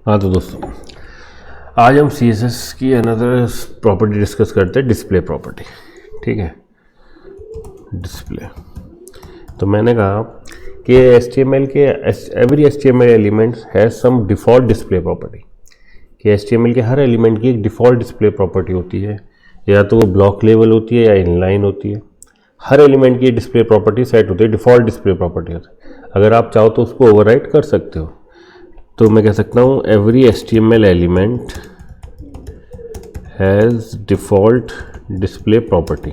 हाँ तो दोस्तों, आज हम CSS की अनदर प्रॉपर्टी डिस्कस करते हैं, डिस्प्ले प्रॉपर्टी। ठीक है, डिस्प्ले। तो मैंने कहा कि HTML के every HTML element has some default display property, कि HTML के हर एलिमेंट की एक डिफ़ॉल्ट डिस्प्ले प्रॉपर्टी होती है, या तो वो ब्लॉक लेवल होती है या इनलाइन होती है। हर एलिमेंट की डिस्प्ले प्रॉपर्टी सेट होती है, डिफ़ॉल्ट डिस्प्ले प्रॉपर्टी होती है। अगर आप चाहो तो उसको ओवरराइट कर सकते हो। तो मैं कह सकता हूँ every HTML element has default display property.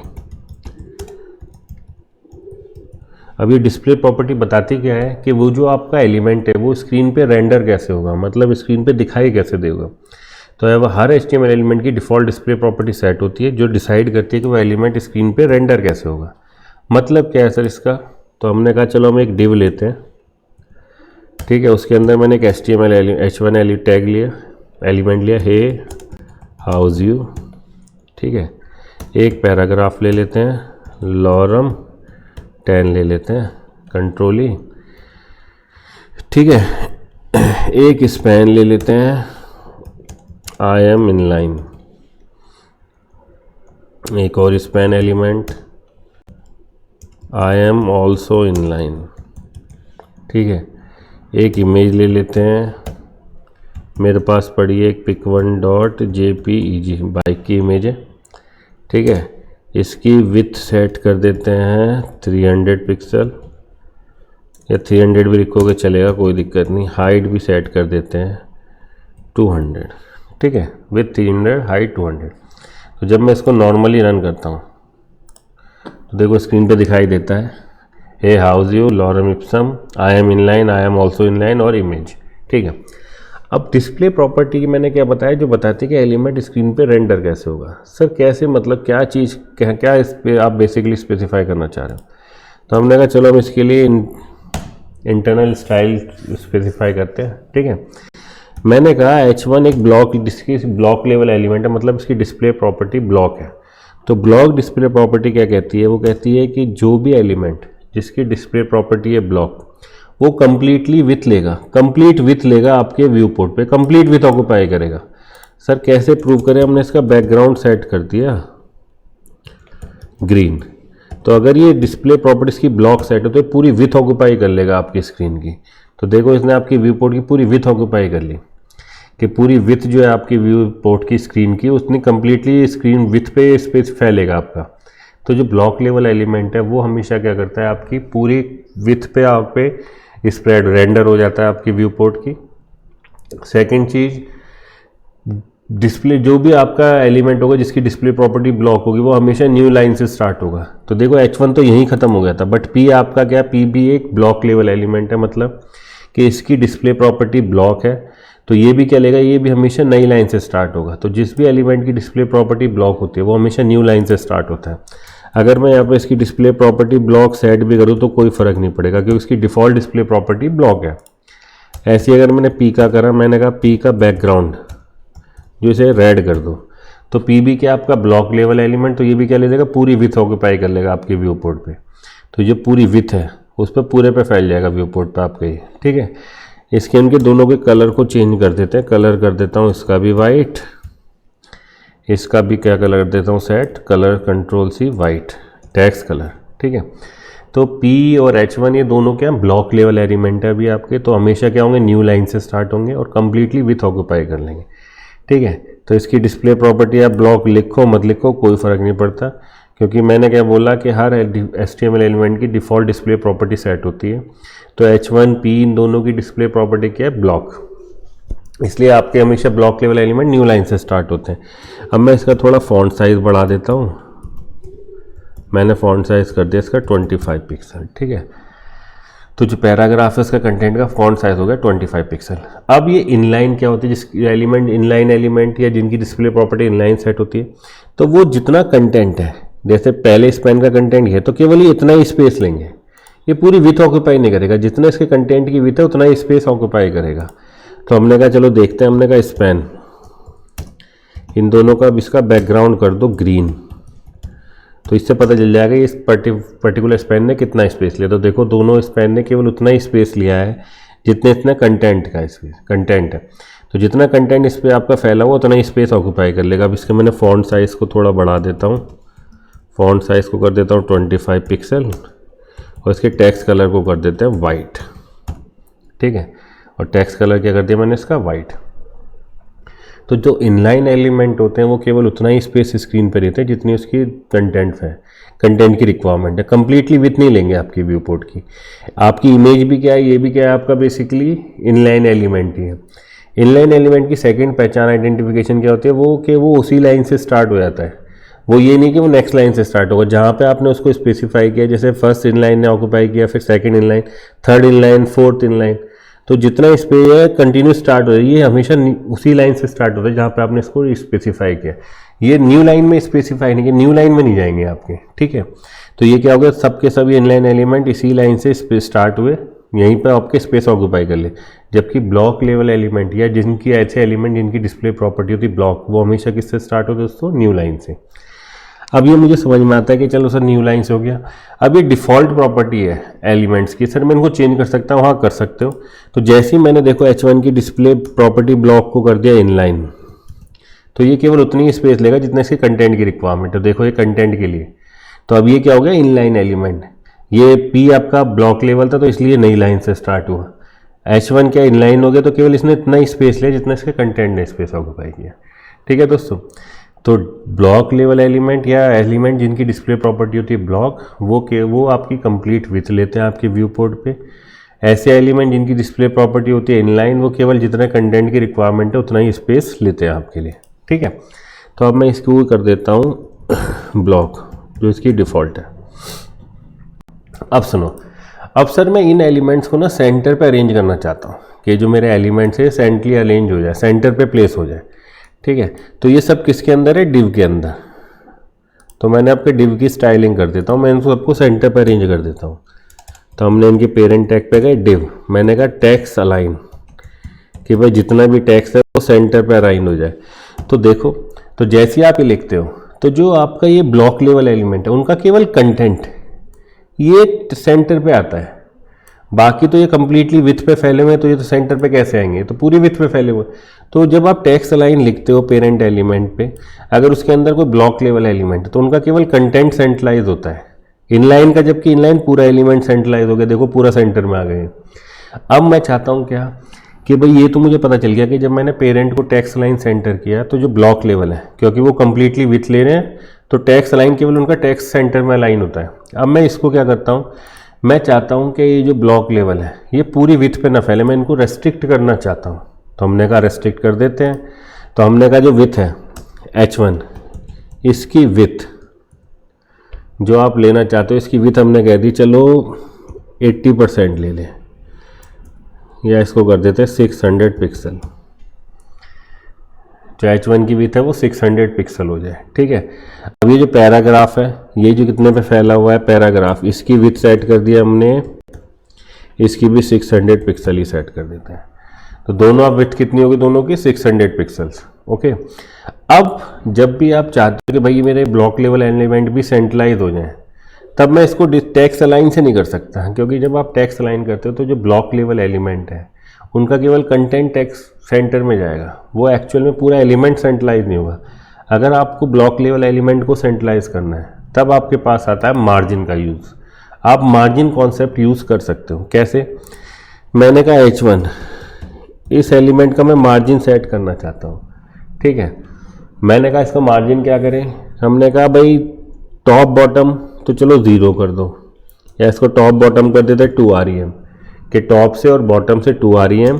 अब ये डिस्प्ले प्रॉपर्टी बताती क्या है कि वो जो आपका एलिमेंट है वो स्क्रीन पे रेंडर कैसे होगा, मतलब स्क्रीन पे दिखाई कैसे देगा। तो अब हर HTML एलिमेंट की डिफ़ॉल्ट डिस्प्ले प्रॉपर्टी सेट होती है जो डिसाइड करती है कि वो एलिमेंट स्क्रीन पे रेंडर कैसे होगा। मतलब क्या है सर इसका? तो हमने कहा चलो हम एक डिव लेते हैं। ठीक है, उसके अंदर मैंने एक HTML H1 टैग लिया, एलिमेंट लिया, हे हाउस यू। ठीक है, एक पैराग्राफ ले लेते हैं, लॉरम 10 ले लेते हैं, कंट्रोली। ठीक है, एक स्पैन ले लेते हैं, आई एम इनलाइन। एक और span element, I am also inline. ठीक है, एक इमेज ले लेते हैं, मेरे पास पड़ी है एक pic1.jpeg बाइक की इमेज है। ठीक है, इसकी विथ सेट कर देते हैं 300 पिक्सल, या 300 भी लिखोगे चलेगा, कोई दिक्कत नहीं। हाइट भी सेट कर देते हैं 200। ठीक है, विथ 300, हाइट 200। तो जब मैं इसको नॉर्मली रन करता हूँ तो देखो स्क्रीन पे दिखाई देता है, hey how's you, lorem ipsum, I am inline, I am also inline और इमेज। ठीक है, अब डिस्प्ले प्रॉपर्टी की मैंने क्या बताया, जो बताती है कि एलिमेंट स्क्रीन पे रेंडर कैसे होगा। सर कैसे, मतलब क्या चीज़, क्या इस पे आप बेसिकली स्पेसिफाई करना चाह रहे हो। तो हमने कहा चलो हम इसके लिए इंटरनल स्टाइल स्पेसिफाई करते हैं। ठीक है, मैंने कहा H1 एक ब्लॉक, जिसकी ब्लॉक लेवल एलिमेंट है, मतलब इसकी डिस्प्ले प्रॉपर्टी ब्लॉक है। तो ब्लॉक डिस्प्ले प्रॉपर्टी क्या कहती है? वो कहती है कि जो भी एलिमेंट जिसकी डिस्प्ले प्रॉपर्टी है ब्लॉक, वो कंप्लीटली विथ लेगा, कंप्लीट विथ लेगा आपके व्यू पोर्ट पे, कंप्लीट विथ ऑक्यूपाई करेगा। सर कैसे प्रूव करें? हमने इसका बैकग्राउंड सेट कर दिया ग्रीन। तो अगर ये डिस्प्ले प्रॉपर्टीज की ब्लॉक सेट है तो ये पूरी विथ ऑक्यूपाई कर लेगा आपकी स्क्रीन की। तो देखो इसने आपकी व्यू पोर्ट की पूरी विथ ऑक्यूपाई कर ली, कि पूरी विथ जो है आपकी व्यू पोर्ट की स्क्रीन की, उसने कंप्लीटली स्क्रीन विथ पे स्पेस फैलेगा आपका। तो जो ब्लॉक लेवल एलिमेंट है वो हमेशा क्या करता है, आपकी पूरी विथ पे आप पे स्प्रेड रेंडर हो जाता है आपकी व्यू पोर्ट की। सेकंड चीज़, डिस्प्ले जो भी आपका एलिमेंट होगा जिसकी डिस्प्ले प्रॉपर्टी ब्लॉक होगी वो हमेशा न्यू लाइन से स्टार्ट होगा। तो देखो H1 तो यहीं ख़त्म हो गया था, बट P आपका क्या, P भी एक ब्लॉक लेवल एलिमेंट है, मतलब कि इसकी डिस्प्ले प्रॉपर्टी ब्लॉक है। तो ये भी क्या लेगा, ये भी हमेशा नई लाइन से स्टार्ट होगा। तो जिस भी एलिमेंट की डिस्प्ले प्रॉपर्टी ब्लॉक होती है वो हमेशा न्यू लाइन से स्टार्ट होता है। अगर मैं यहाँ पे इसकी डिस्प्ले प्रॉपर्टी ब्लॉक सेट भी करूँ तो कोई फ़र्क नहीं पड़ेगा, क्योंकि इसकी डिफ़ॉल्ट डिस्प्ले प्रॉपर्टी ब्लॉक है। ऐसे अगर मैंने P का करा, मैंने कहा P का बैकग्राउंड जो इसे रेड कर दो, तो P भी क्या आपका ब्लॉक लेवल एलिमेंट, तो ये भी क्या ले लेगा, पूरी विथ ऑक्यूपाई कर लेगा आपके व्यू पोर्ट पे। तो ये पूरी विथ है उस पर पूरे पे फैल जाएगा व्यू पोर्ट पे आपके। ठीक है, इसके इनके दोनों के कलर को चेंज कर देते हैं। कलर कर देता हूँ इसका भी वाइट, इसका भी क्या कलर कर देता हूँ set, colour control C white, text colour. ठीक है, तो P और H1 ये दोनों क्या ब्लॉक लेवल एलिमेंट है अभी आपके, तो हमेशा क्या होंगे, न्यू लाइन से स्टार्ट होंगे और कंप्लीटली विथ ऑक्यूपाई कर लेंगे। ठीक है, तो इसकी डिस्प्ले प्रॉपर्टी आप ब्लॉक लिखो मत लिखो कोई फ़र्क नहीं पड़ता, क्योंकि मैंने क्या बोला कि हर HTML एलिमेंट की डिफ़ॉल्ट डिस्प्ले प्रॉपर्टी सेट होती है। तो H1 P इन दोनों की डिस्प्ले प्रॉपर्टी क्या है, ब्लॉक, इसलिए आपके हमेशा block level element new line से स्टार्ट होते हैं। अब मैं इसका थोड़ा फॉन्ट साइज़ बढ़ा देता हूँ, मैंने फॉन्ट साइज़ कर दिया इसका 25 पिक्सल। ठीक है, तो जो पैराग्राफ है इसका कंटेंट का फॉन्ट साइज हो गया 25 पिक्सल। अब ये इनलाइन क्या होती है, जिस एलिमेंट इनलाइन एलिमेंट या जिनकी डिस्प्ले प्रॉपर्टी इनलाइन सेट होती है, तो वो जितना कंटेंट है, जैसे पहले स्पैन का कंटेंट है तो केवल ये इतना ही स्पेस लेंगे, ये पूरी विथ ऑक्यूपाई नहीं करेगा, जितना इसके कंटेंट की विथ है उतना ही स्पेस ऑक्यूपाई करेगा। तो हमने कहा चलो देखते हैं, हमने कहा स्पैन इन दोनों का, अब इसका बैकग्राउंड कर दो ग्रीन, तो इससे पता चल जाएगा ये पर्टिकुलर स्पैन ने कितना स्पेस लिया। तो देखो दोनों स्पैन ने केवल उतना ही स्पेस लिया है जितने इतना कंटेंट का स्पेस कंटेंट है। तो जितना कंटेंट इस पर आपका फैला हुआ उतना ही स्पेस ऑक्यूपाई कर लेगा। अब इसके मैंने फॉन्ट साइज़ को थोड़ा बढ़ा देता हूँ, फॉन्ट साइज़ को कर देता हूँ 25 पिक्सल और इसके टेक्स्ट कलर को कर देते हैं वाइट। ठीक है, और टेक्स्ट कलर क्या कर दिया मैंने इसका वाइट। तो जो इनलाइन एलिमेंट होते हैं वो केवल उतना ही स्पेस स्क्रीन पर रहते हैं जितनी उसकी कंटेंट की रिक्वायरमेंट है। कंप्लीटली विथ नहीं लेंगे आपकी व्यू पोर्ट की। आपकी इमेज भी क्या है, ये भी क्या है, आपका बेसिकली इनलाइन एलिमेंट ही है। इनलाइन एलिमेंट की सेकंड पहचान आइडेंटिफिकेशन क्या होती है, वो कि वो उसी लाइन से स्टार्ट हो जाता है। वो ये नहीं कि वो नेक्स्ट लाइन से स्टार्ट होगा, जहाँ पे आपने उसको स्पेसिफाई किया, जैसे फर्स्ट इनलाइन ने ऑक्यूपाई किया, फिर second inline, third inline, fourth inline, तो जितना स्पेस है कंटिन्यू स्टार्ट हो रही है, ये हमेशा उसी लाइन से स्टार्ट होता है जहाँ पे आपने इसको स्पेसिफाई किया। ये न्यू लाइन में स्पेसिफाई नहीं किया, न्यू लाइन में नहीं जाएंगे आपके। ठीक है, तो ये क्या हो गया, सबके सब इनलाइन एलिमेंट इसी लाइन से स्टार्ट हुए, यहीं पर आपके स्पेस ऑक्यूपाई कर ले। जबकि ब्लॉक लेवल एलिमेंट या जिनकी ऐसे एलिमेंट जिनकी डिस्प्ले प्रॉपर्टी होती है ब्लॉक, वो हमेशा किससे स्टार्ट होते हैं दोस्तों, न्यू लाइन से। अब ये मुझे समझ में आता है कि चलो सर न्यू लाइन से हो गया। अब ये डिफ़ॉल्ट प्रॉपर्टी है एलिमेंट्स की, सर मैं इनको चेंज कर सकता हूँ, हाँ कर सकते हो। तो जैसे ही मैंने देखो H1 की डिस्प्ले प्रॉपर्टी ब्लॉक को कर दिया इनलाइन, तो ये केवल उतनी ही स्पेस लेगा जितना इसके कंटेंट की रिक्वायरमेंट है। देखो ये कंटेंट के लिए, तो अब ये क्या हो गया, इनलाइन एलिमेंट। ये P आपका ब्लॉक लेवल था तो इसलिए नई लाइन से स्टार्ट हुआ। H1 क्या इनलाइन हो गया, तो केवल इसने इतना ही स्पेस लिया जितना इसके कंटेंट ने स्पेस ऑक्यूपाई किया। ठीक है दोस्तों, तो ब्लॉक लेवल एलिमेंट या एलिमेंट जिनकी डिस्प्ले प्रॉपर्टी होती है ब्लॉक, वो आपकी कंप्लीट विथ लेते हैं आपके व्यू पोर्ट पे। ऐसे एलिमेंट जिनकी डिस्प्ले प्रॉपर्टी होती है इनलाइन, वो केवल जितना कंटेंट की रिक्वायरमेंट है उतना ही स्पेस लेते हैं आपके लिए। ठीक है, तो अब मैं इसको कर देता हूँ ब्लॉक, जो इसकी डिफ़ॉल्ट है। अब सुनो, अब सर मैं इन एलिमेंट्स को ना सेंटर पे अरेंज करना चाहता हूँ कि जो मेरे एलिमेंट्स है सेंटरली अरेंज हो जाए, सेंटर पे प्लेस हो जाए। ठीक है, तो ये सब किसके अंदर है, डिव के अंदर। तो मैंने आपके डिव की स्टाइलिंग कर देता हूँ, मैं इनको सबको सेंटर पे अरेंज कर देता हूँ। तो हमने इनके पेरेंट टैग पे गए डिव, मैंने कहा टेक्स्ट अलाइन, कि भाई जितना भी टेक्स्ट है वो सेंटर पे अलाइन हो जाए। तो देखो, तो जैसे आप ये लिखते हो, तो जो आपका ये ब्लॉक लेवल एलिमेंट है उनका केवल कंटेंट ये सेंटर पे आता है, बाकी तो ये कंप्लीटली विथ पे फैले हुए हैं, तो ये तो सेंटर पे कैसे आएंगे, तो पूरी विथ पे फैले हुए। तो जब आप टेक्स्ट लाइन लिखते हो पेरेंट एलिमेंट पे, अगर उसके अंदर कोई ब्लॉक लेवल एलिमेंट है तो उनका केवल कंटेंट सेंट्रलाइज होता है इनलाइन का, जबकि इनलाइन पूरा एलिमेंट सेंट्रलाइज हो गया। देखो पूरा सेंटर में आ गए। अब मैं चाहता हूँ क्या कि भाई ये तो मुझे पता चल गया कि जब मैंने पेरेंट को टेक्स्ट लाइन सेंटर किया तो जो ब्लॉक लेवल है, क्योंकि वो कंप्लीटली विथ ले रहे हैं, तो टेक्स्ट लाइन केवल उनका टेक्स्ट सेंटर में अलाइन होता है। अब मैं इसको क्या करता हूँ, मैं चाहता हूँ कि ये जो ब्लॉक लेवल है ये पूरी विथ पे ना फैले, मैं इनको रेस्ट्रिक्ट करना चाहता हूँ। तो हमने कहा रेस्ट्रिक्ट कर देते हैं। तो हमने कहा जो विथ है H1, इसकी विथ जो आप लेना चाहते हो, इसकी विथ हमने कह दी चलो 80% ले लें, या इसको कर देते हैं 600 पिक्सल। जो H1 की विथ है वो 600 पिक्सल हो जाए। ठीक है, अब ये जो पैराग्राफ है, ये जो कितने पे फैला हुआ है पैराग्राफ, इसकी विथ सेट कर दिया हमने, इसकी भी 600 पिक्सल ही सेट कर देते हैं। तो दोनों आप विथ कितनी होगी, दोनों की 600 पिक्सल्स। ओके, अब जब भी आप चाहते हो कि भाई मेरे ब्लॉक लेवल एलिमेंट भी सेंट्रलाइज हो जाए, तब मैं इसको टेक्स्ट अलाइन से नहीं कर सकता, क्योंकि जब आप टेक्स्ट अलाइन करते हो तो जो ब्लॉक लेवल एलिमेंट है उनका केवल कंटेंट टेक्स्ट सेंटर में जाएगा, वो एक्चुअल में पूरा एलिमेंट सेंट्रलाइज नहीं होगा। अगर आपको ब्लॉक लेवल एलिमेंट को सेंट्रलाइज करना है तब आपके पास आता है मार्जिन का यूज़। आप मार्जिन कॉन्सेप्ट यूज़ कर सकते हो। कैसे, मैंने कहा H1, इस एलिमेंट का मैं मार्जिन सेट करना चाहता हूँ। ठीक है, मैंने कहा इसका मार्जिन क्या करें, हमने कहा भाई टॉप बॉटम तो चलो 0 कर दो, या इसको टॉप बॉटम कर देते 2 REM, कि टॉप से और बॉटम से 2 REM,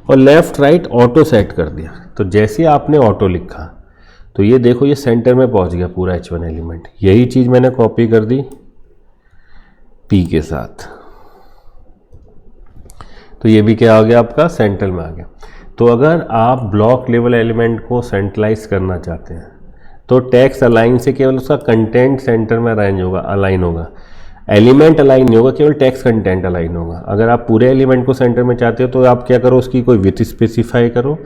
और लेफ्ट राइट ऑटो सेट कर दिया। तो जैसे आपने ऑटो लिखा तो ये देखो ये सेंटर में पहुंच गया पूरा H1 एलिमेंट। यही चीज़ मैंने कॉपी कर दी P के साथ, तो ये भी क्या हो गया आपका सेंटर में आ गया। तो अगर आप ब्लॉक लेवल एलिमेंट को सेंट्रलाइज करना चाहते हैं तो टेक्स्ट अलाइन से केवल उसका कंटेंट सेंटर में अलाइन होगा, एलिमेंट अलाइन नहीं होगा, केवल टेक्स्ट कंटेंट अलाइन होगा। अगर आप पूरे एलिमेंट को सेंटर में चाहते हो तो आप क्या करो, उसकी कोई विथ स्पेसिफाई करो,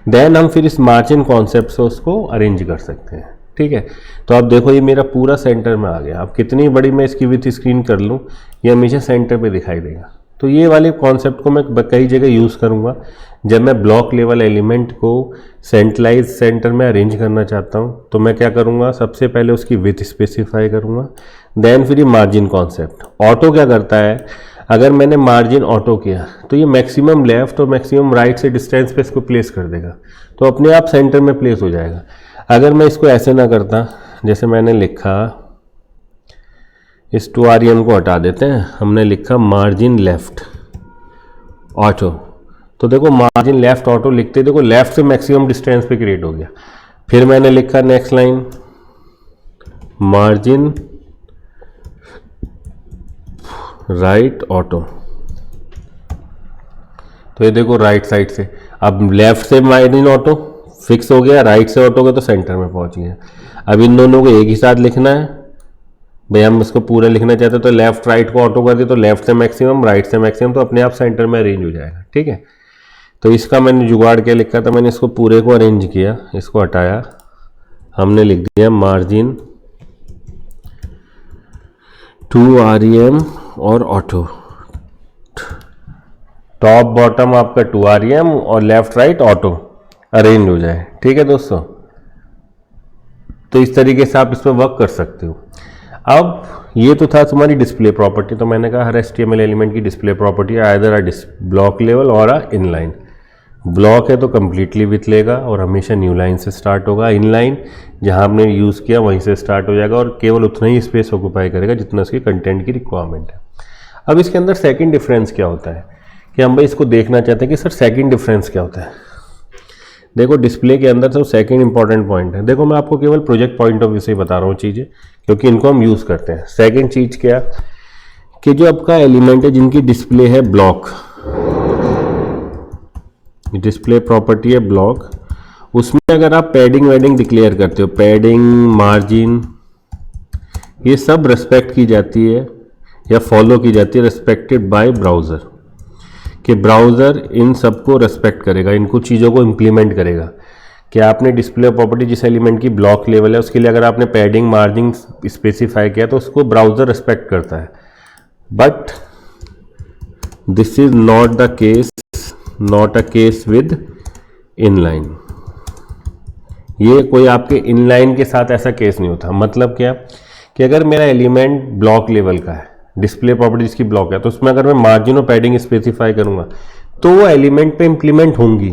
देन हम फिर इस मार्जिन कॉन्सेप्ट से उसको अरेंज कर सकते हैं। ठीक है, तो आप देखो ये मेरा पूरा सेंटर में आ गया। अब कितनी बड़ी मैं इसकी विथ स्क्रीन कर लूँ, ये हमेशा सेंटर पे दिखाई देगा। तो ये वाले कॉन्सेप्ट को मैं कई जगह यूज़ करूँगा जब मैं ब्लॉक लेवल एलिमेंट को सेंट्रलाइज सेंटर में अरेंज करना चाहता हूँ। तो मैं क्या करूँगा, सबसे पहले उसकी विथ स्पेसिफाई करूँगा, देन फिर ये मार्जिन कॉन्सेप्ट। ऑटो क्या करता है, अगर मैंने मार्जिन ऑटो किया तो ये मैक्सिमम लेफ्ट और मैक्सिमम राइट से डिस्टेंस पे इसको प्लेस कर देगा, तो अपने आप सेंटर में प्लेस हो जाएगा। अगर मैं इसको ऐसे ना करता, जैसे मैंने लिखा, इस 2rem को हटा देते हैं, हमने लिखा मार्जिन लेफ्ट ऑटो, तो देखो मार्जिन लेफ्ट ऑटो लिखते देखो लेफ्ट से मैक्सिमम डिस्टेंस पे क्रिएट हो गया। फिर मैंने लिखा next line margin right auto, तो ये देखो राइट साइड से, अब लेफ्ट से मार्जिन ऑटो फिक्स हो गया, राइट से ऑटो गया तो सेंटर में पहुंच गया। अब इन दोनों को एक ही साथ लिखना है भाई, हम इसको पूरा लिखना चाहते हैं तो लेफ्ट राइट को ऑटो कर दिया, तो लेफ्ट से मैक्सिमम राइट से मैक्सिमम, तो अपने आप सेंटर में अरेंज हो जाएगा। ठीक है, तो इसका मैंने जुगाड़ क्या लिखा था, मैंने इसको पूरे को अरेंज किया, इसको हटाया, हमने लिख दिया मार्जिन 2rem और ऑटो, टॉप बॉटम आपका 2rem और लेफ्ट राइट ऑटो अरेंज हो जाए। ठीक है दोस्तों, तो इस तरीके से आप इस पर वर्क कर सकते हो। अब ये तो था तुम्हारी डिस्प्ले प्रॉपर्टी, तो मैंने कहा हर HTML एलिमेंट की display property either block level और इनलाइन। ब्लॉक है तो कंप्लीटली विथ लेगा और हमेशा न्यू लाइन से स्टार्ट होगा, इनलाइन जहां आपने यूज़ किया वहीं से स्टार्ट हो जाएगा और केवल उतना ही स्पेस ऑक्यूपाई करेगा जितना उसकी कंटेंट की रिक्वायरमेंट है। अब इसके अंदर सेकंड डिफरेंस क्या होता है कि हम भाई इसको देखना चाहते हैं कि सर सेकंड डिफरेंस क्या होता है। देखो डिस्प्ले के अंदर तो सेकंड इंपॉर्टेंट पॉइंट है, देखो मैं आपको केवल प्रोजेक्ट पॉइंट ऑफ व्यू से ही बता रहा हूँ चीज़ें, क्योंकि इनको हम यूज़ करते हैं। सेकंड चीज़ क्या कि जो आपका एलिमेंट है जिनकी डिस्प्ले है ब्लॉक, डिस्प्ले प्रॉपर्टी है ब्लॉक, उसमें अगर आप पैडिंग वैडिंग डिक्लेयर करते हो, पैडिंग मार्जिन ये सब रेस्पेक्ट की जाती है या फॉलो की जाती है रेस्पेक्टेड बाय ब्राउज़र, कि ब्राउज़र इन सबको रेस्पेक्ट करेगा, इन कुछ चीज़ों को इम्प्लीमेंट करेगा। कि आपने डिस्प्ले प्रॉपर्टी जिस एलिमेंट की ब्लॉक लेवल है उसके लिए अगर आपने पैडिंग मार्जिन स्पेसिफाई किया तो उसको ब्राउज़र रेस्पेक्ट करता है, but this is not the case, not a case with inline. ये कोई आपके इनलाइन के साथ ऐसा केस नहीं होता। मतलब क्या कि अगर मेरा एलिमेंट ब्लॉक लेवल का है, डिस्प्ले प्रॉपर्टी जिसकी ब्लॉक है, तो उसमें अगर मैं मार्जिन और पैडिंग स्पेसिफाई करूंगा तो वो एलिमेंट पे इंप्लीमेंट होंगी,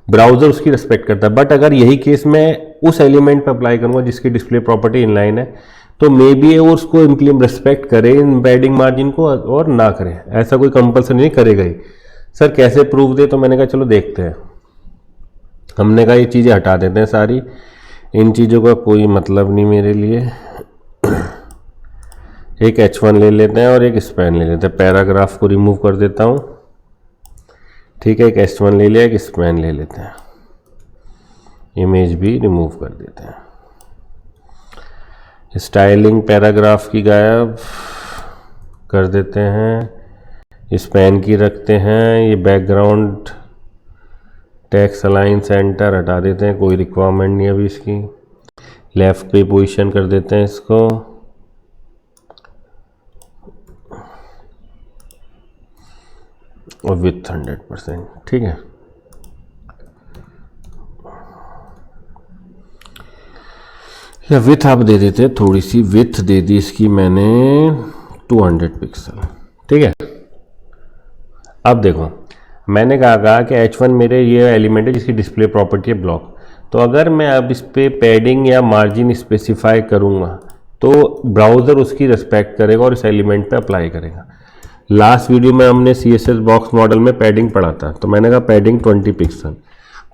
ब्राउजर उसकी रिस्पेक्ट करता है। बट अगर यही केस मैं उस एलिमेंट पे अप्लाई करूंगा जिसकी डिस्प्ले प्रॉपर्टी इनलाइन है, तो मे बी वो उसको रिस्पेक्ट करे इन पैडिंग मार्जिन को और ना करे, ऐसा कोई कंपल्सरी नहीं करेगा ही। सर कैसे प्रूफ दे, तो मैंने कहा चलो देखते हैं। हमने कहा ये चीज़ें हटा देते हैं सारी, इन चीज़ों का कोई मतलब नहीं मेरे लिए। एक H1 ले लेते हैं और एक स्पैन ले लेते हैं, पैराग्राफ को रिमूव कर देता हूँ। ठीक है, एक H1 ले लिया, एक स्पैन ले लेते हैं, इमेज भी रिमूव कर देते हैं। स्टाइलिंग पैराग्राफ की गायब कर देते हैं, स्पैन की रखते हैं, ये बैकग्राउंड टेक्स्ट अलाइन सेंटर हटा देते हैं, कोई रिक्वायरमेंट नहीं अभी इसकी। लेफ्ट पे पोजीशन कर देते हैं इसको, और विथ 100%। ठीक है, या विथ आप दे देते हैं, थोड़ी सी विथ दे दी इसकी मैंने 200 पिक्सल। ठीक है, अब देखो मैंने कहा कि H1 मेरे ये एलिमेंट है जिसकी डिस्प्ले प्रॉपर्टी है ब्लॉक, तो अगर मैं अब इस पे पैडिंग या मार्जिन स्पेसिफाई करूँगा तो ब्राउज़र उसकी रिस्पेक्ट करेगा और इस एलिमेंट पे अप्लाई करेगा। लास्ट वीडियो में हमने CSS बॉक्स मॉडल में पैडिंग पढ़ा था, तो मैंने कहा पैडिंग 20 पिक्सल,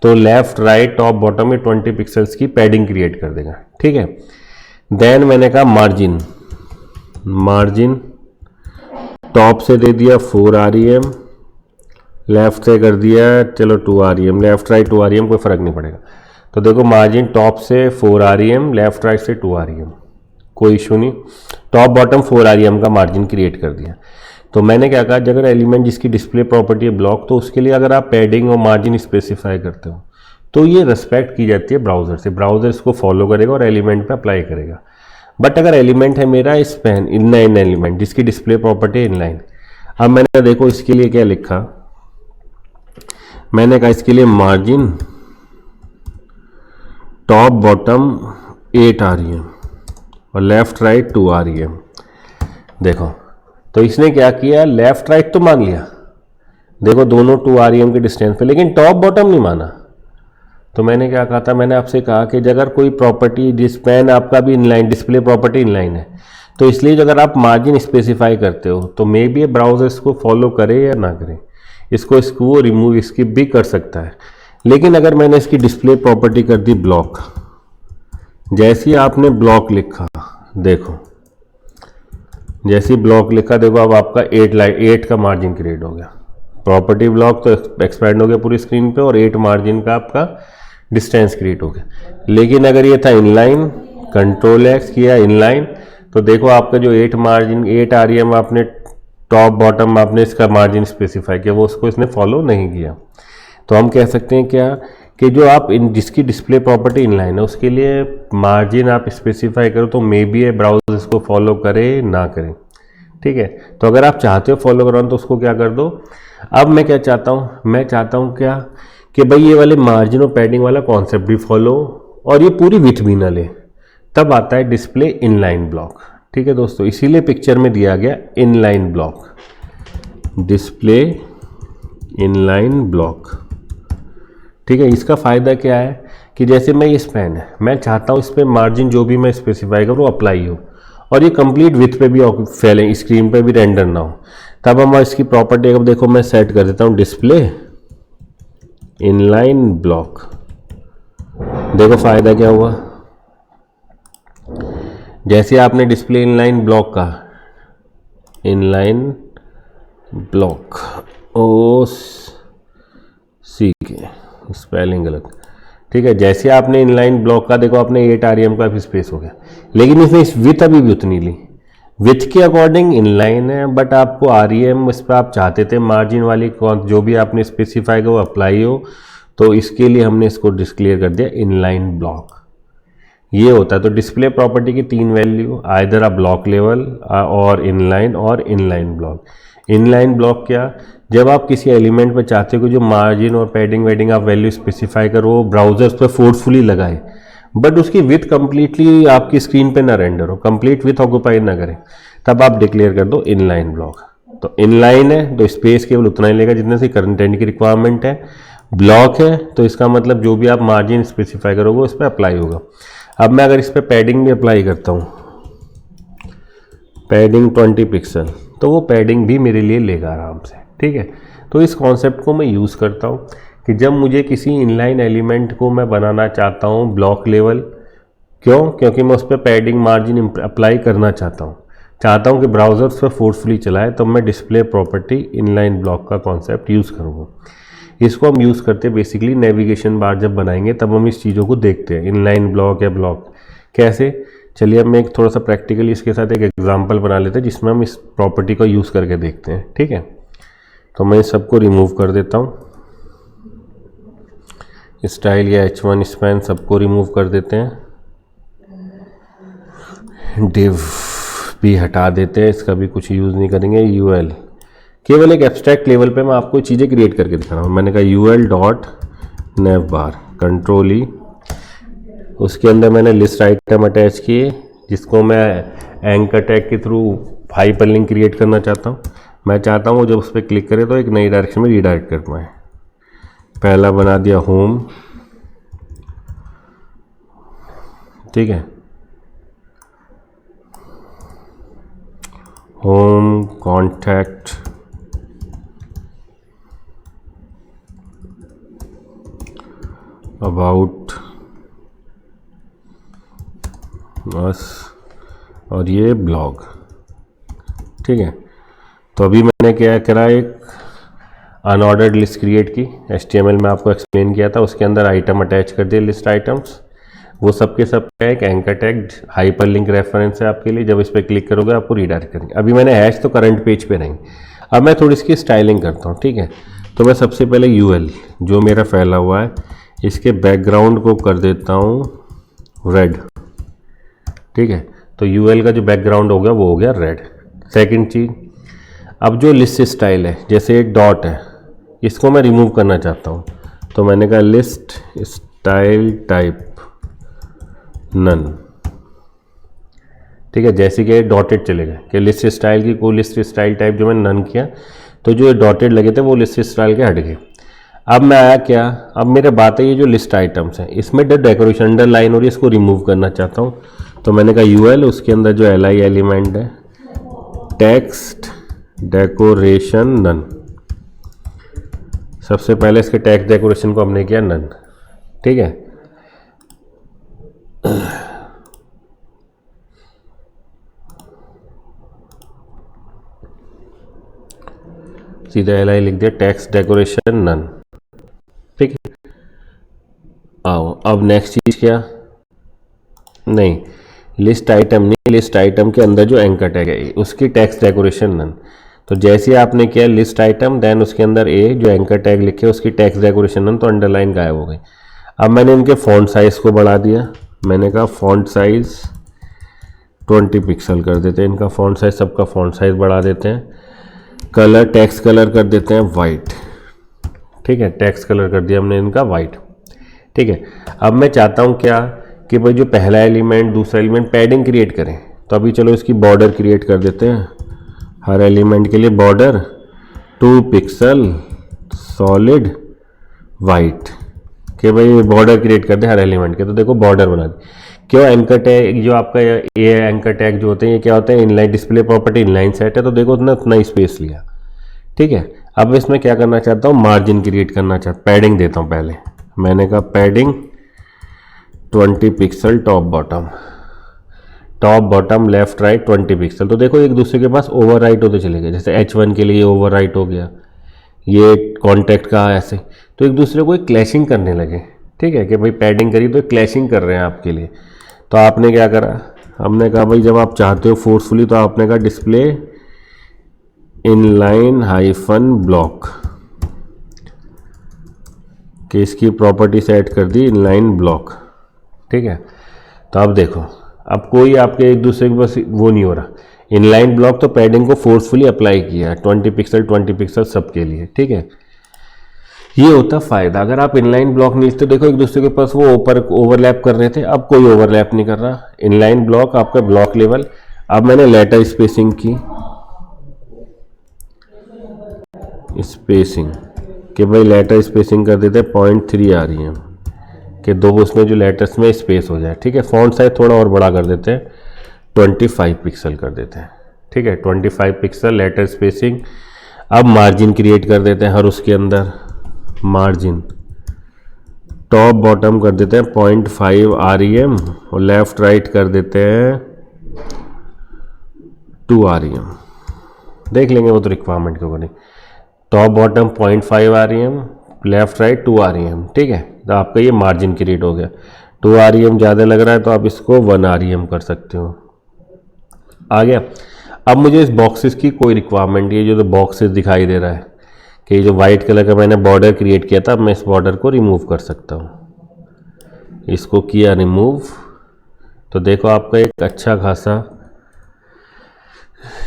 तो लेफ्ट राइट टॉप बॉटम में 20 पिक्सल्स की पैडिंग क्रिएट कर देगा। ठीक है, देन मैंने कहा मार्जिन, मार्जिन टॉप से दे दिया 4rem, लेफ्ट से कर दिया चलो 2rem, लेफ्ट राइट 2rem कोई फ़र्क नहीं पड़ेगा। तो देखो मार्जिन टॉप से 4rem, लेफ्ट राइट से 2rem, कोई इशू नहीं, टॉप बॉटम 4rem का मार्जिन क्रिएट कर दिया। तो मैंने क्या कहा, अगर एलिमेंट जिसकी डिस्प्ले प्रॉपर्टी है ब्लॉक, तो उसके लिए अगर आप पैडिंग और मार्जिन स्पेसिफाई करते हो तो ये रेस्पेक्ट की जाती है ब्राउज़र से, ब्राउज़र इसको फॉलो करेगा और एलिमेंट पे अप्लाई करेगा। बट अगर एलिमेंट है मेरा स्पैन इनलाइन एलिमेंट जिसकी डिस्प्ले प्रॉपर्टी इनलाइन, अब मैंने देखो इसके लिए क्या लिखा, मैंने कहा इसके लिए मार्जिन टॉप बॉटम 8 REM और लेफ्ट राइट 2 REM। देखो तो इसने क्या किया, लेफ्ट राइट तो मान लिया, देखो दोनों 2 REM के डिस्टेंस पे, लेकिन टॉप बॉटम नहीं माना। तो मैंने क्या कहा था, मैंने आपसे कहा कि अगर कोई प्रॉपर्टी डिस्पेन आपका भी इनलाइन डिस्प्ले प्रॉपर्टी इनलाइन है, तो इसलिए जो अगर आप मार्जिन स्पेसिफाई करते हो तो मे बी ब्राउज़र इसको फॉलो करे या ना करे, इसको रिमूव स्किप भी कर सकता है। लेकिन अगर मैंने इसकी डिस्प्ले प्रॉपर्टी कर दी ब्लॉक, जैसे ही आपने ब्लॉक लिखा, देखो जैसे ही ब्लॉक लिखा, देखो अब आपका 8 का मार्जिन क्रिएट हो गया। प्रॉपर्टी ब्लॉक तो एक्सपैंड हो गया पूरी स्क्रीन पे और 8 मार्जिन का आपका डिस्टेंस क्रिएट हो गया। लेकिन अगर ये था इनलाइन, कंट्रोल एक्स किया इनलाइन, तो देखो आपका जो 8 REM आपने टॉप बॉटम आपने इसका मार्जिन स्पेसिफाई किया, वो उसको इसने फॉलो नहीं किया। तो हम कह सकते हैं क्या कि जो आप जिसकी डिस्प्ले प्रॉपर्टी इनलाइन है उसके लिए मार्जिन आप स्पेसिफाई करो तो मे बी ब्राउज़र इसको फॉलो करे ना करे। ठीक है, तो अगर आप चाहते हो फॉलो कराना तो उसको क्या कर दो। अब मैं क्या चाहता हूँ, मैं चाहता हूँ क्या कि भाई ये वाले मार्जिन और पैडिंग वाला कॉन्सेप्ट भी फॉलो और ये पूरी विथ भी ना ले, तब आता है डिस्प्ले इनलाइन ब्लॉक। ठीक है दोस्तों, इसीलिए पिक्चर में दिया गया inline block, display inline block. ठीक है, इसका फ़ायदा क्या है कि जैसे मैं ये स्पैन है, मैं चाहता हूँ इस पर मार्जिन जो भी मैं स्पेसिफाई करूँ अप्लाई हो और ये कंप्लीट विथ पे भी फैले, स्क्रीन पे भी रेंडर ना हो, तब हम इसकी प्रॉपर्टी अब देखो मैं सेट कर देता हूँ डिस्प्ले इनलाइन ब्लॉक। देखो फ़ायदा क्या हुआ, जैसे आपने डिस्प्ले इनलाइन ब्लॉक का इनलाइन ब्लॉक ओ सी के स्पेलिंग गलत, ठीक है, जैसे आपने इनलाइन ब्लॉक का देखो आपने 8 REM का भी स्पेस हो गया, लेकिन इसने इस विथ अभी भी उतनी ली, विथ के अकॉर्डिंग इनलाइन है, बट आपको REM इस पर आप चाहते थे मार्जिन वाली जो भी आपने स्पेसिफाई का वो अप्लाई हो, तो इसके लिए हमने इसको डिस्क्लेयर कर दिया इनलाइन ब्लॉक। ये होता है। तो डिस्प्ले प्रॉपर्टी की 3 value, either a block level और इनलाइन ब्लॉक। इनलाइन ब्लॉक क्या, जब आप किसी एलिमेंट पर चाहते हो कि जो मार्जिन और पैडिंग वेडिंग आप वैल्यू स्पेसिफाई करो वो ब्राउजर उस पर फोर्सफुली लगाए, बट उसकी विथ कंप्लीटली आपकी स्क्रीन पे ना रेंडर हो, कंप्लीट विथ ऑक्यूपाई ना करे, तब आप डिक्लेयर कर दो इनलाइन ब्लॉक। तो इनलाइन है तो स्पेस केवल उतना ही लेगा जितने से कंटेंट की रिक्वायरमेंट है। ब्लॉक है तो इसका मतलब जो भी आप मार्जिन स्पेसिफाई करोगे उस पर अप्लाई होगा। अब मैं अगर इस पर पैडिंग भी अप्लाई करता हूँ, पैडिंग 20 पिक्सल, तो वो पैडिंग भी मेरे लिए लेगा आराम से। ठीक है, तो इस कॉन्सेप्ट को मैं यूज़ करता हूँ कि जब मुझे किसी इनलाइन एलिमेंट को मैं बनाना चाहता हूँ ब्लॉक लेवल, क्यों, क्योंकि मैं उस पर पैडिंग मार्जिन अप्लाई करना चाहता हूँ कि ब्राउज़र उस पर फोर्सफुली चलाए, तब मैं डिस्प्ले प्रॉपर्टी इनलाइन ब्लॉक का कॉन्सेप्ट यूज़ करूँगा। इसको हम यूज़ करते हैं बेसिकली नेविगेशन बार जब बनाएंगे तब हम इस चीज़ों को देखते हैं, इनलाइन ब्लॉक या ब्लॉक कैसे। चलिए अब मैं एक थोड़ा सा प्रैक्टिकली इसके साथ एक एग्जांपल बना लेते हैं जिसमें हम इस प्रॉपर्टी को यूज़ करके देखते हैं। ठीक है, तो मैं सबको रिमूव कर देता हूँ, स्टाइल या H1 स्पैन सबको रिमूव कर देते हैं, डिव भी हटा देते हैं, इसका भी कुछ यूज़ नहीं करेंगे। UL केवल एक एब्स्ट्रैक्ट लेवल पे मैं आपको चीज़ें क्रिएट करके दिखा रहा हूँ। मैंने कहा UL डॉट नेव बार कंट्रोल ई, उसके अंदर मैंने लिस्ट आइटम अटैच किए जिसको मैं एंकर टैग के थ्रू हाइपरलिंक क्रिएट करना चाहता हूँ। मैं चाहता हूँ जब उस पर क्लिक करे तो एक नई डायरेक्शन में रीडायरेक्ट कर पाए। पहला बना दिया होम, ठीक है, होम कॉन्टैक्ट अबाउट बस, और ये ब्लॉग। ठीक है, तो अभी मैंने क्या करा, एक अनऑर्डर्ड लिस्ट क्रिएट की, HTML में आपको एक्सप्लेन किया था, उसके अंदर आइटम अटैच कर दिए, लिस्ट आइटम्स, वो सब के सब का एक एंकर टैग हाइपरलिंक रेफरेंस है आपके लिए, जब इस पर क्लिक करोगे आपको रीडायरेक्ट करेंगे। अभी मैंने हैश तो करंट पेज पे नहीं, अब मैं थोड़ी इसकी स्टाइलिंग करता हूँ। ठीक है, तो मैं सबसे पहले UL जो मेरा फैला हुआ है इसके बैकग्राउंड को कर देता हूँ रेड। ठीक है, तो UL का जो बैकग्राउंड हो गया वो हो गया रेड। सेकंड चीज़, अब जो लिस्ट स्टाइल है, जैसे एक डॉट है, इसको मैं रिमूव करना चाहता हूँ, तो मैंने कहा लिस्ट स्टाइल टाइप नन, ठीक है। जैसे कि डॉटेड चलेगा कि लिस्ट स्टाइल की कोई लिस्ट स्टाइल टाइप जो मैंने नन किया, तो जो डॉटेड लगे थे वो लिस्ट स्टाइल के हट गए। अब मैं आया क्या, अब मेरे बात है ये जो लिस्ट आइटम्स हैं इसमें डेकोरेशन अंडरलाइन हो रही है, इसको रिमूव करना चाहता हूँ, तो मैंने कहा यूएल, उसके अंदर जो li एलिमेंट है टेक्स्ट डेकोरेशन नन। सबसे पहले इसके टेक्स्ट डेकोरेशन को हमने किया नन, ठीक है। सीधा li लिख दिया, टेक्स्ट डेकोरेशन नन, ठीक है। आओ अब नेक्स्ट चीज क्या, नहीं लिस्ट आइटम नहीं, लिस्ट आइटम के अंदर जो एंकर टैग है उसकी टेक्स्ट डेकोरेशन नन। तो जैसे आपने किया लिस्ट आइटम, देन उसके अंदर ए जो एंकर टैग लिखे उसकी टेक्स्ट डेकोरेशन नन, तो अंडरलाइन गायब हो गई। अब मैंने इनके फॉन्ट साइज को बढ़ा दिया, मैंने कहा फॉन्ट साइज 20 पिक्सल कर देते हैं, इनका फॉन्ट साइज, सबका फॉन्ट साइज बढ़ा देते हैं। कलर टेक्स्ट कलर कर देते हैं वाइट, ठीक है, टेक्स्ट कलर कर दिया हमने इनका वाइट, ठीक है। अब मैं चाहता हूँ क्या कि भाई जो पहला एलिमेंट दूसरा एलिमेंट पैडिंग क्रिएट करें, तो अभी चलो इसकी बॉर्डर क्रिएट कर देते हैं। हर एलिमेंट के लिए बॉर्डर 2 पिक्सल सॉलिड वाइट, कि भाई बॉर्डर क्रिएट कर दे हर एलिमेंट के, तो देखो बॉर्डर बना दी। क्यों, एंकर टैग जो आपका ये एंकर टैग जो होते हैं ये क्या होते हैं, inline display property inline set है, तो देखो उतना स्पेस लिया, ठीक है। अब इसमें क्या करना चाहता हूँ, मार्जिन क्रिएट करना चाहता, पैडिंग देता हूँ पहले, मैंने कहा padding 20 pixel top bottom left right 20 pixel. तो देखो एक दूसरे के पास ओवर राइट होते चले गए, जैसे H1 के लिए ओवर राइट हो गया, ये कॉन्टैक्ट का ऐसे, तो एक दूसरे को क्लैशिंग करने लगे, ठीक है, कि भाई पैडिंग करी तो क्लैशिंग कर रहे हैं आपके लिए। तो आपने क्या करा, हमने कहा भाई जब आप चाहते हो फोर्सफुली, तो आपने कहा डिस्प्ले इनलाइन हाइफन ब्लॉक, कि इसकी प्रॉपर्टी सेट कर दी इनलाइन ब्लॉक, ठीक है। तो अब देखो, अब कोई आपके एक दूसरे के पास वो नहीं हो रहा, इनलाइन ब्लॉक तो पैडिंग को फोर्सफुली अप्लाई किया 20 पिक्सल सबके लिए, ठीक है। ये होता फ़ायदा, अगर आप इनलाइन ब्लॉक नहीं, तो देखो एक दूसरे के पास वो ऊपर ओवरलैप कर रहे थे, अब कोई ओवरलैप नहीं कर रहा, इनलाइन ब्लॉक आपका ब्लॉक लेवल। अब मैंने लेटर स्पेसिंग की, स्पेसिंग कि भाई लेटर स्पेसिंग कर देते हैं 0.3 आ रही है, कि दो उसमें जो लेटर्स में स्पेस हो जाए, ठीक है। फॉन्ट साइज थोड़ा और बड़ा कर देते हैं, 25 पिक्सल कर देते हैं, ठीक है, 25 पिक्सल लेटर स्पेसिंग। अब मार्जिन क्रिएट कर देते हैं, हर उसके अंदर मार्जिन टॉप बॉटम कर देते हैं 0.5 REM और लेफ्ट राइट कर देते हैं 2 REM। देख लेंगे वो तो रिक्वायरमेंट के ऊपर नहीं, top bottom 0.5 REM left right 2 REM, ठीक है। तो आपका ये मार्जिन क्रिएट हो गया। 2 REM ज़्यादा लग रहा है तो आप इसको 1 REM कर सकते हो। आ गया। अब मुझे इस बॉक्सेस की कोई रिक्वायरमेंट, ये जो बॉक्सेस दिखाई दे रहा है कि जो वाइट कलर का मैंने बॉर्डर क्रिएट किया था, मैं इस बॉर्डर को रिमूव कर सकता हूँ। इसको किया रिमूव, तो देखो आपका एक अच्छा खासा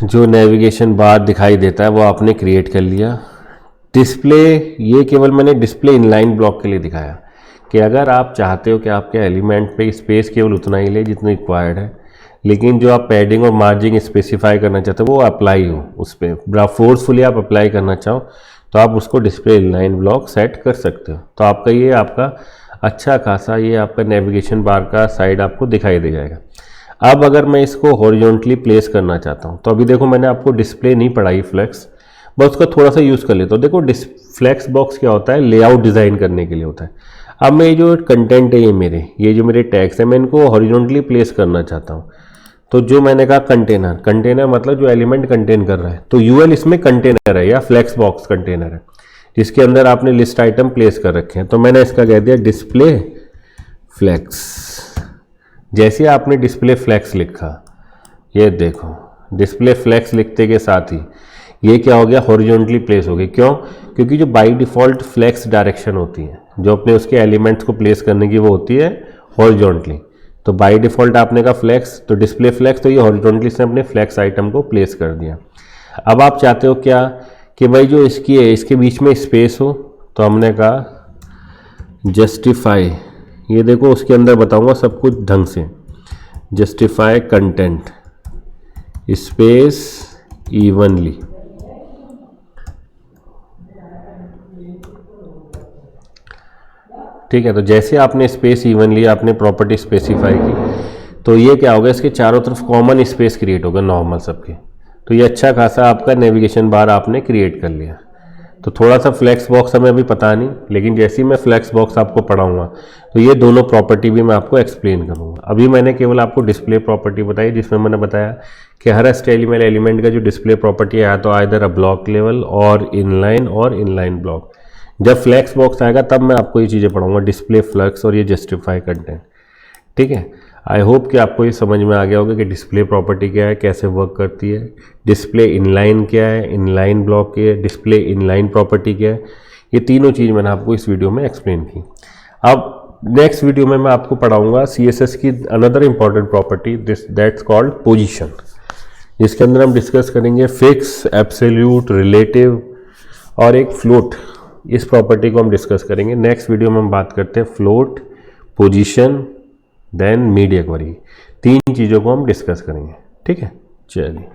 जो नेविगेशन बार दिखाई देता है वो आपने क्रिएट कर लिया। डिस्प्ले, ये केवल मैंने डिस्प्ले इनलाइन ब्लॉक के लिए दिखाया कि अगर आप चाहते हो कि आपके एलिमेंट पे स्पेस केवल उतना ही ले जितना रिक्वायर्ड है, लेकिन जो आप पैडिंग और मार्जिन स्पेसिफाई करना चाहते हो वो अप्लाई हो, उस पर फोर्सफुली आप अप्लाई करना चाहो तो आप उसको डिस्प्ले इनलाइन ब्लॉक सेट कर सकते हो। तो आपका ये आपका अच्छा खासा ये आपका नेविगेशन बार का साइड आपको दिखाई दे जाएगा। अब अगर मैं इसको हॉरिजॉन्टली प्लेस करना चाहता हूँ, तो अभी देखो मैंने आपको डिस्प्ले नहीं पढ़ाई फ्लेक्स, बस उसका थोड़ा सा यूज़ कर लेता हूँ। देखो फ्लेक्स बॉक्स क्या होता है, लेआउट डिज़ाइन करने के लिए होता है। अब मैं ये जो कंटेंट है ये जो मेरे टैग्स हैं, मैं इनको हॉरिजॉन्टली प्लेस करना चाहता हूँ। तो जो मैंने कहा कंटेनर मतलब जो एलिमेंट कंटेन कर रहा है, तो यूएल इसमें कंटेनर है या फ्लेक्स बॉक्स कंटेनर है जिसके अंदर आपने लिस्ट आइटम प्लेस कर रखे हैं। तो मैंने इसका कह दिया डिस्प्ले फ्लेक्स। जैसे आपने डिस्प्ले फ्लेक्स लिखा, ये देखो डिस्प्ले फ्लेक्स लिखते के साथ ही ये क्या हो गया, हॉरिजॉन्टली प्लेस हो गई। क्यों? क्योंकि जो बाय डिफ़ॉल्ट फ्लेक्स डायरेक्शन होती है जो अपने उसके एलिमेंट्स को प्लेस करने की, वो होती है हॉरिजॉन्टली। तो बाय डिफ़ॉल्ट आपने कहा फ्लेक्स, तो डिस्प्ले फ्लेक्स, तो ये हॉरिजॉन्टली से अपने फ्लेक्स आइटम को प्लेस कर दिया। अब आप चाहते हो क्या कि भाई जो इसकी है इसके बीच में स्पेस हो, तो हमने कहा जस्टिफाई, ये देखो उसके अंदर बताऊंगा सब कुछ ढंग से, जस्टिफाई कंटेंट स्पेस इवनली। ठीक है, तो जैसे आपने स्पेस इवनली आपने प्रॉपर्टी स्पेसिफाई की, तो ये क्या होगा, इसके चारों तरफ कॉमन स्पेस क्रिएट होगा नॉर्मल सबके। तो ये अच्छा खासा आपका नेविगेशन बार आपने क्रिएट कर लिया। तो थोड़ा सा फ्लैक्स बॉक्स हमें अभी पता नहीं, लेकिन जैसे ही मैं फ्लैक्स बॉक्स आपको पढ़ाऊंगा तो ये दोनों प्रॉपर्टी भी मैं आपको एक्सप्लेन करूंगा। अभी मैंने केवल आपको डिस्प्ले प्रॉपर्टी बताई, जिसमें मैंने बताया कि हर HTML एलिमेंट का जो डिस्प्ले प्रॉपर्टी है, या तो आइदर अ ब्लॉक लेवल और इनलाइन ब्लॉक। जब फ्लैक्स बॉक्स आएगा तब मैं आपको ये चीज़ें पढ़ाऊंगा, डिस्प्ले, फ्लक्स और ये जस्टिफाई कंटेंट। ठीक है, आई होप कि आपको ये समझ में आ गया होगा कि डिस्प्ले प्रॉपर्टी क्या है, कैसे वर्क करती है, डिस्प्ले इनलाइन क्या है, इनलाइन ब्लॉक क्या है, डिस्प्ले इनलाइन प्रॉपर्टी क्या है। ये तीनों चीज़ मैंने आपको इस वीडियो में एक्सप्लेन की। अब नेक्स्ट वीडियो में मैं आपको पढ़ाऊंगा CSS की another important property that's called position, जिसके अंदर हम डिस्कस करेंगे फिक्स, एब्सोल्यूट, रिलेटिव और एक फ्लोट। इस प्रॉपर्टी को हम डिस्कस करेंगे। नेक्स्ट वीडियो में हम बात करते हैं float, position, then media query. तीन चीज़ों को हम डिस्कस करेंगे। ठीक है, चलिए।